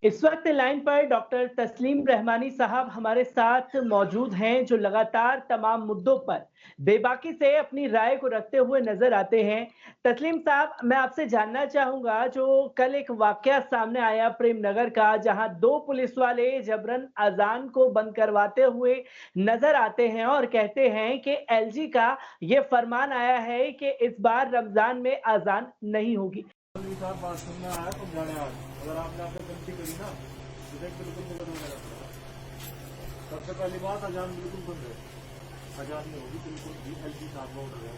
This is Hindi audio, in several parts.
इस वक्त लाइन पर डॉक्टर तस्लीम रहमानी साहब हमारे साथ मौजूद हैं, जो लगातार तमाम मुद्दों पर बेबाकी से अपनी राय को रखते हुए नजर आते हैं। तस्लीम साहब, मैं आपसे जानना चाहूंगा, जो कल एक वाकया सामने आया प्रेम नगर का, जहां 2 पुलिस वाले जबरन अजान को बंद करवाते हुए नजर आते हैं और कहते हैं कि एलजी का ये फरमान आया है कि इस बार रमजान में अजान नहीं होगी। बात सुनना आया तो जाने आज अगर आपने आपने गलती करी ना तो बिल्कुल भुगतना पड़ेगा। सबसे पहली बात, अजान बिल्कुल बंद है, अजान नहीं होगी बिल्कुल भी। एलजी साहब का ऑर्डर है।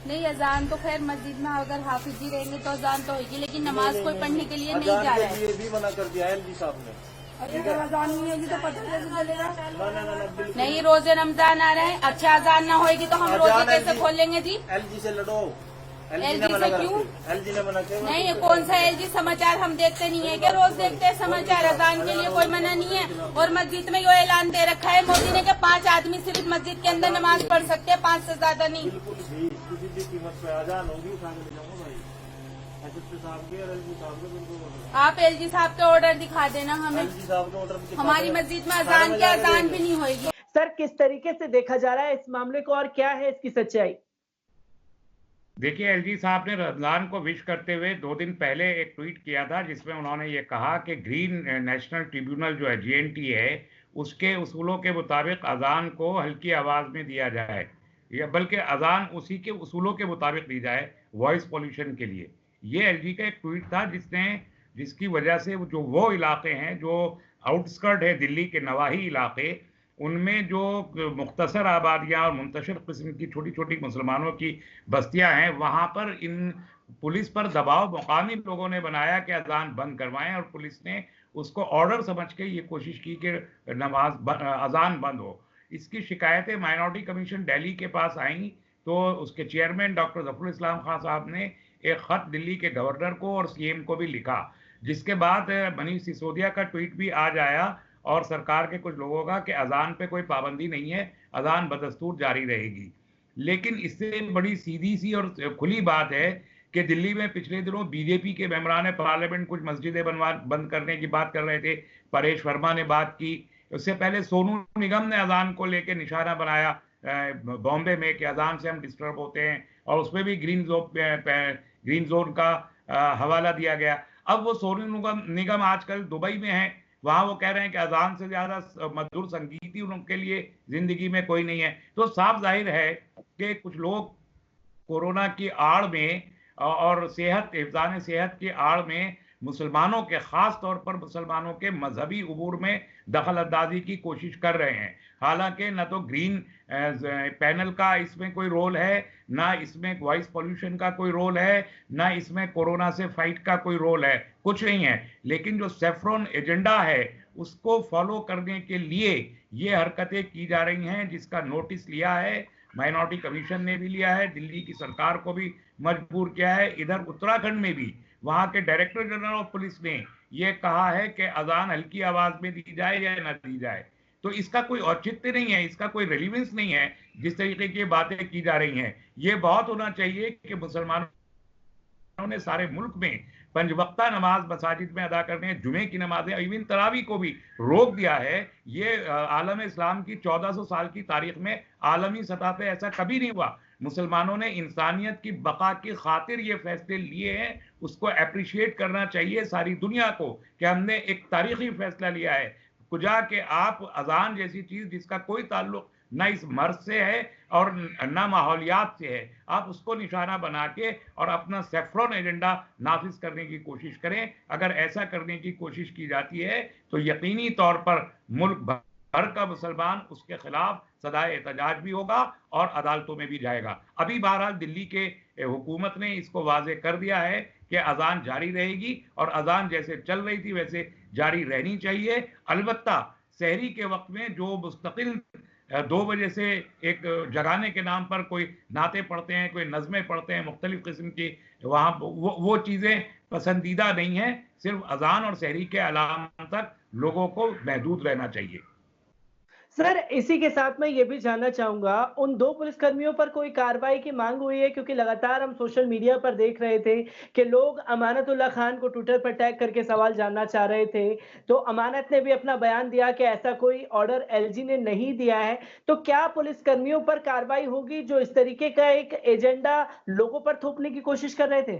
नहीं, अजान तो खैर मस्जिद में अगर हाफिज जी रहेंगे तो अजान तो होगी, लेकिन नमाज कोई पढ़ने के लिए नहीं जा रहा है। ये भी मना कर दिया एलजी साहब ने। अगर अजान नहीं होगी तो पता कैसे चलेगा? ना, नहीं, रोजे रमजान आ रहे हैं, अच्छा अजान ना होगी तो हम रोजे कैसे खोल लेंगे जी? एलजी से लड़ो। एलजी से क्यों? एलजी ने मना किया। नहीं, ये कौन सा एलजी? समाचार हम देखते नहीं है क्या? रोज देखते हैं समाचार। अजान के लिए कोई मना नहीं है। और मस्जिद में ये ऐलान दे रखा है मोदी ने कि 5 आदमी सिर्फ मस्जिद के अंदर नमाज पढ़ सकते हैं, 5 से ज्यादा नहीं। बिल्कुल भी किसी भी कीमत पे अजान होगी उठा के ले जाऊंगा भाई। एसएसपी साहब के और एलजी साहब के बिल्कुल। आप एलजी साहब के ऑर्डर दिखा देना हमें। एलजी साहब के ऑर्डर हमारी मस्जिद में अजान के अजान भी नहीं होगी। सर, किस तरीके से देखा जा रहा है इस मामले को और क्या है इसकी सच्चाई? देखिए, एलजी साहब ने रमजान को विश करते हुए 2 दिन पहले एक ट्वीट किया था, जिसमें उन्होंने ये कहा कि ग्रीन नेशनल ट्रिब्यूनल जो है जीएनटी है, उसके उसूलों के मुताबिक अजान को हल्की आवाज़ में दिया जाए, या बल्कि अजान उसी के उसूलों के मुताबिक दी जाए वॉइस पॉल्यूशन के लिए। ये एलजी का एक ट्वीट था जिसकी वजह से जो वो इलाके हैं जो आउटस्कर्ट है दिल्ली के नवाही इलाके, उनमें जो मुख्तसर आबादियाँ और मुंतशिर किस्म की छोटी छोटी मुसलमानों की बस्तियां हैं, वहाँ पर इन पुलिस पर दबाव मुकामी लोगों ने बनाया कि अजान बंद करवाएं, और पुलिस ने उसको ऑर्डर समझ के ये कोशिश की कि अजान बंद हो। इसकी शिकायतें माइनॉरिटी कमीशन दिल्ली के पास आई, तो उसके चेयरमैन डॉक्टर जफरुल इस्लाम खान साहब ने एक खत दिल्ली के गवर्नर को और सीएम को भी लिखा, जिसके बाद मनीष सिसोदिया का ट्वीट भी आज आया और सरकार के कुछ लोगों का कि अजान पे कोई पाबंदी नहीं है, अजान बदस्तूर जारी रहेगी। लेकिन इससे बड़ी सीधी सी और खुली बात है कि दिल्ली में पिछले दिनों बीजेपी के मेंबरान पार्लियामेंट कुछ मस्जिदें बंद करने की बात कर रहे थे। परेश वर्मा ने बात की, उससे पहले सोनू निगम ने अजान को लेकर निशाना बनाया बॉम्बे में कि अजान से हम डिस्टर्ब होते हैं, और उसमें भी ग्रीन जोन का हवाला दिया गया। अब वो सोनू निगम आजकल दुबई में है, वहां वो कह रहे हैं कि अजान से ज्यादा मधुर संगीत ही उनके लिए जिंदगी में कोई नहीं है। तो साफ जाहिर है कि कुछ लोग कोरोना की आड़ में और हिफाज़त सेहत की आड़ में मुसलमानों के, खास तौर पर मुसलमानों के मजहबी उमूर में दखल अंदाजी की कोशिश कर रहे हैं। हालांकि न तो ग्रीन पैनल का इसमें कोई रोल है, ना इसमें वॉइस पॉल्यूशन का कोई रोल है, ना इसमें कोरोना से फाइट का कोई रोल है, कुछ नहीं है। लेकिन जो सेफ्रॉन एजेंडा है उसको फॉलो करने के लिए ये हरकतें की जा रही हैं, जिसका नोटिस लिया है माइनॉरिटी कमीशन ने भी लिया है, दिल्ली की सरकार को भी मजबूर किया है। इधर उत्तराखंड में भी वहां के डायरेक्टर जनरल ऑफ पुलिस ने यह कहा है कि अजान हल्की आवाज में दी जाए या न दी जाए। तो इसका कोई औचित्य नहीं है, इसका कोई रेलिवेंस नहीं है जिस तरीके की बातें की जा रही हैं। ये बहुत होना चाहिए कि मुसलमानों ने सारे मुल्क में 5 वक्ता नमाज मसाजिद में अदा करने, जुमे की नमाजें, इवन तरावी को भी रोक दिया है। ये आलम इस्लाम की 1400 साल की तारीख में आलमी सतह पे ऐसा कभी नहीं हुआ। मुसलमानों ने इंसानियत की बका की खातिर ये फैसले लिए हैं, उसको अप्रिशिएट करना चाहिए सारी दुनिया को कि हमने एक तारीखी फैसला लिया है। कुजा के आप अजान जैसी चीज जिसका कोई ताल्लुक ना इस मर्ज से है और ना माहौलियात से है, आप उसको निशाना बना के और अपना सेफ्रॉन एजेंडा नाफिज करने की कोशिश करें। अगर ऐसा करने की कोशिश की जाती है तो यकीनी तौर पर मुल्क भर का मुसलमान उसके खिलाफ सदाए एहतजाज भी होगा और अदालतों में भी जाएगा। अभी बहरहाल दिल्ली के हुकूमत ने इसको वाजे कर दिया है कि अजान जारी रहेगी और अजान जैसे चल रही थी वैसे जारी रहनी चाहिए। अलबत्ता सहरी के वक्त में जो मुस्तकिल 2 बजे से एक जगाने के नाम पर कोई नाते पढ़ते हैं, कोई नज़में पढ़ते हैं मुख्तलिफ किस्म की, वहाँ वो चीज़ें पसंदीदा नहीं है। सिर्फ अजान और सहरी के अलाम तक लोगों को महदूद रहना चाहिए। सर, इसी के साथ मैं ये भी जानना चाहूँगा, उन 2 पुलिसकर्मियों पर कोई कार्रवाई की माँग हुई है? क्योंकि लगातार हम सोशल मीडिया पर देख रहे थे कि लोग अमानतुल्लाह खान को ट्विटर पर टैग करके सवाल जानना चाह रहे थे। तो अमानत ने भी अपना बयान दिया कि ऐसा कोई ऑर्डर एलजी ने नहीं दिया है। तो क्या पुलिसकर्मियों पर कार्रवाई होगी जो इस तरीके का एक एजेंडा लोगों पर थोपने की कोशिश कर रहे थे?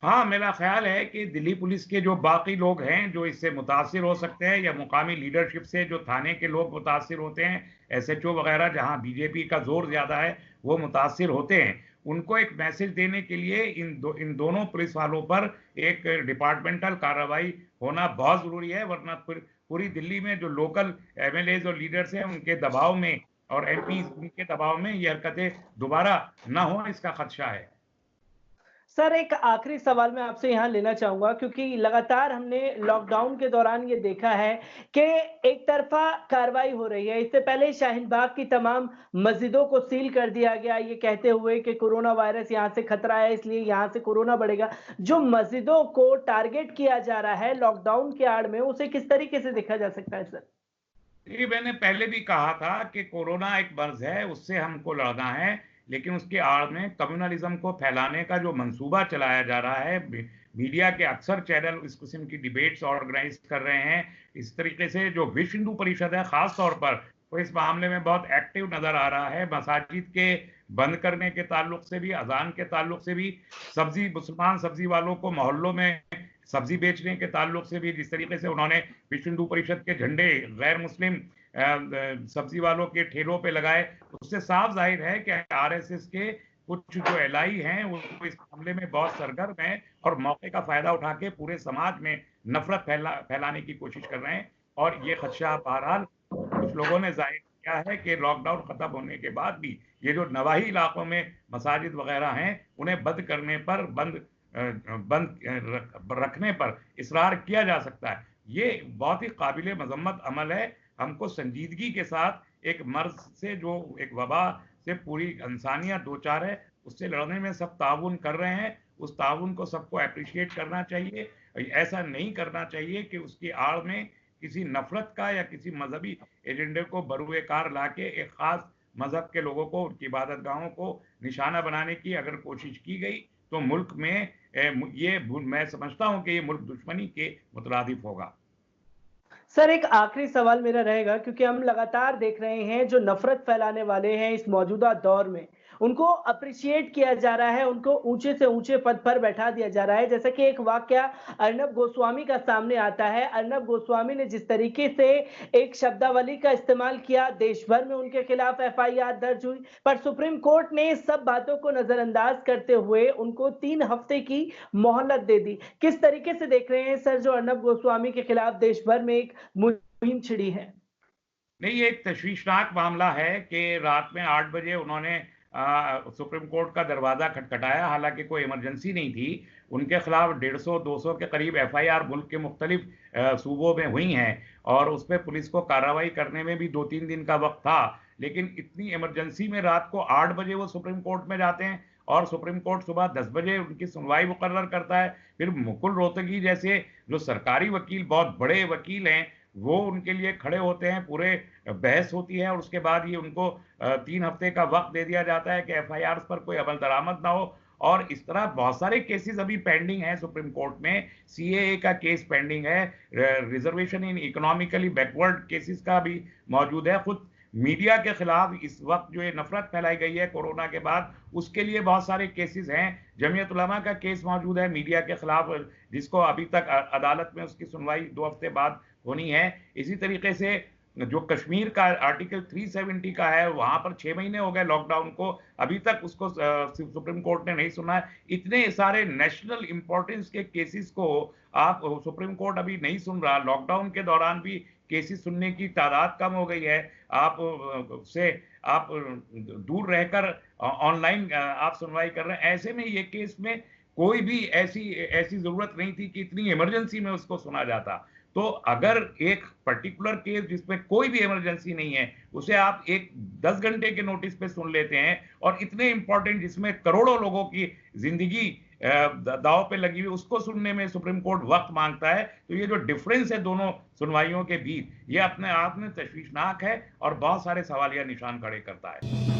हाँ, मेरा ख़्याल है कि दिल्ली पुलिस के जो बाकी लोग हैं, जो इससे मुतासिर हो सकते हैं या मुकामी लीडरशिप से जो थाने के लोग मुतासिर होते हैं, एसएचओ वग़ैरह जहाँ बीजेपी का ज़ोर ज़्यादा है, वो मुतासिर होते हैं। उनको एक मैसेज देने के लिए इन दोनों पुलिस वालों पर एक डिपार्टमेंटल कार्रवाई होना बहुत ज़रूरी है, वरना फिर पूरी दिल्ली में जो लोकल एमएलएज़ और लीडर्स हैं, उनके दबाव में और एमपीज़ उनके दबाव में ये हरकतें दोबारा ना हों, इसका खदशा है। सर, एक आखिरी सवाल मैं आपसे यहाँ लेना चाहूँगा क्योंकि लगातार हमने लॉकडाउन के दौरान ये देखा है कि एक तरफ़ा कार्रवाई हो रही है। इससे पहले शाहीन बाग की तमाम मस्जिदों को सील कर दिया गया, ये कहते हुए कि कोरोना वायरस यहाँ से खतरा है, इसलिए यहाँ से कोरोना बढ़ेगा। जो मस्जिदों को टारगेट किया जा रहा है लॉकडाउन की आड़ में, उसे किस तरीके से देखा जा सकता है सर? देखिए, मैंने पहले भी कहा था कि कोरोना एक मर्ज़ है, उससे हमको लड़ना है, लेकिन उसकी आड़ में कम्युनलिज़्म को फैलाने का जो मंसूबा चलाया जा रहा है, मीडिया के अक्सर चैनल इस किस्म की डिबेट्स ऑर्गेनाइज़ कर रहे हैं। इस तरीके से जो विश्व हिंदू परिषद है, ख़ास तौर पर, वो इस मामले में बहुत एक्टिव नज़र आ रहा है। मसाजिद के बंद करने के ताल्लुक से भी, अज़ान के ताल्लुक से भी, मुसलमान सब्ज़ी वालों को मोहल्लों में सब्जी बेचने के ताल्लुक से भी जिस तरीके से उन्होंने विश्व हिंदू परिषद के झंडे गैर मुस्लिम सब्जी वालों के ठेलों पे लगाए, उससे साफ जाहिर है कि आरएसएस के कुछ जो एलआई हैं वो इस मामले में बहुत सरगर्म हैं और मौके का फायदा उठा के पूरे समाज में नफरत फैलाने की कोशिश कर रहे हैं। और ये खदशा बहरहाल कुछ लोगों ने जाहिर किया है कि लॉकडाउन खत्म होने के बाद भी ये जो नवाही इलाकों में मसाजिद वगैरह हैं, उन्हें बंद रखने पर इसरार किया जा सकता है। ये बहुत ही काबिल मजम्मत अमल है। हमको संजीदगी के साथ एक मर्ज से, जो एक वबा से पूरी इंसानियत दो चार है, उससे लड़ने में सब ताउन कर रहे हैं। उस ताउन को सबको अप्रिशिएट करना चाहिए। ऐसा नहीं करना चाहिए कि उसकी आड़ में किसी नफरत का या किसी मजहबी एजेंडे को बरूए कार लाके एक खास मजहब के लोगों को, उनकी इबादत गाहों को निशाना बनाने की अगर कोशिश की गई तो मुल्क में मैं समझता हूं कि ये मुल्क दुश्मनी के मुतरादिफ होगा। सर, एक आखिरी सवाल मेरा रहेगा क्योंकि हम लगातार देख रहे हैं जो नफ़रत फैलाने वाले हैं इस मौजूदा दौर में, उनको एप्रिशिएट किया जा रहा है, उनको ऊँचे से ऊँचे पद पर बैठा दिया जा रहा है। जैसा कि एक वाक़या अर्नब गोस्वामी का सामने आता है। अर्नब गोस्वामी ने जिस तरीके से एक शब्दावली का इस्तेमाल किया, देश भर में उनके खिलाफ एफआईआर दर्ज हुई, पर सुप्रीम कोर्ट ने सब बातों को नज़रअंदाज करते हुए उनको 3 हफ्ते की मोहलत दे दी। किस तरीके से देख रहे हैं सर जो अर्नब गोस्वामी के खिलाफ देश भर में एक मुहिम छिड़ी है? नहीं, ये एक तशवीशनाक मामला है कि रात में 8 बजे उन्होंने सुप्रीम कोर्ट का दरवाज़ा खटखटाया, हालांकि कोई इमरजेंसी नहीं थी। उनके खिलाफ 150-200 के करीब एफआईआर मुल्क के मुख्तलिफ सूबों में हुई हैं और उस पर पुलिस को कार्रवाई करने में भी 2-3 दिन का वक्त था। लेकिन इतनी इमरजेंसी में रात को 8 बजे वो सुप्रीम कोर्ट में जाते हैं और सुप्रीम कोर्ट सुबह 10 बजे उनकी सुनवाई मुकर्रर करता है। फिर मुकुल रोहतगी जैसे जो सरकारी वकील, बहुत बड़े वकील हैं, वो उनके लिए खड़े होते हैं, पूरे बहस होती है और उसके बाद ये उनको 3 हफ्ते का वक्त दे दिया जाता है कि एफआईआर पर कोई अमल दरामद ना हो। और इस तरह बहुत सारे केसेस अभी पेंडिंग हैं सुप्रीम कोर्ट में। सीएए का केस पेंडिंग है, रिजर्वेशन इन इकोनॉमिकली बैकवर्ड केसेस का भी मौजूद है। खुद मीडिया के खिलाफ इस वक्त जो ये नफरत फैलाई गई है कोरोना के बाद, उसके लिए बहुत सारे केसेस हैं। जमीयत उलमा का केस मौजूद है मीडिया के खिलाफ, जिसको अभी तक अदालत में उसकी सुनवाई 2 हफ्ते बाद होनी है। इसी तरीके से जो कश्मीर का आर्टिकल 370 का है, वहां पर 6 महीने हो गए लॉकडाउन को, अभी तक उसको सुप्रीम कोर्ट ने नहीं सुना है। इतने सारे नेशनल इंपॉर्टेंस के केसेस को आप सुप्रीम कोर्ट अभी नहीं सुन रहा। लॉकडाउन के दौरान भी केसेस सुनने की तादाद कम हो गई है। आप दूर रहकर ऑनलाइन आप सुनवाई कर रहे हैं। ऐसे में ये केस में कोई भी ऐसी जरूरत नहीं थी कि इतनी इमरजेंसी में उसको सुना जाता। तो अगर एक पर्टिकुलर केस जिसमें कोई भी इमरजेंसी नहीं है उसे आप एक 10 घंटे के नोटिस पे सुन लेते हैं, और इतने इंपॉर्टेंट जिसमें करोड़ों लोगों की जिंदगी दांव पे लगी हुई उसको सुनने में सुप्रीम कोर्ट वक्त मांगता है। तो ये जो डिफरेंस है दोनों सुनवाइयों के बीच, ये अपने आप में तशवीशनाक है और बहुत सारे सवालिया निशान खड़े करता है।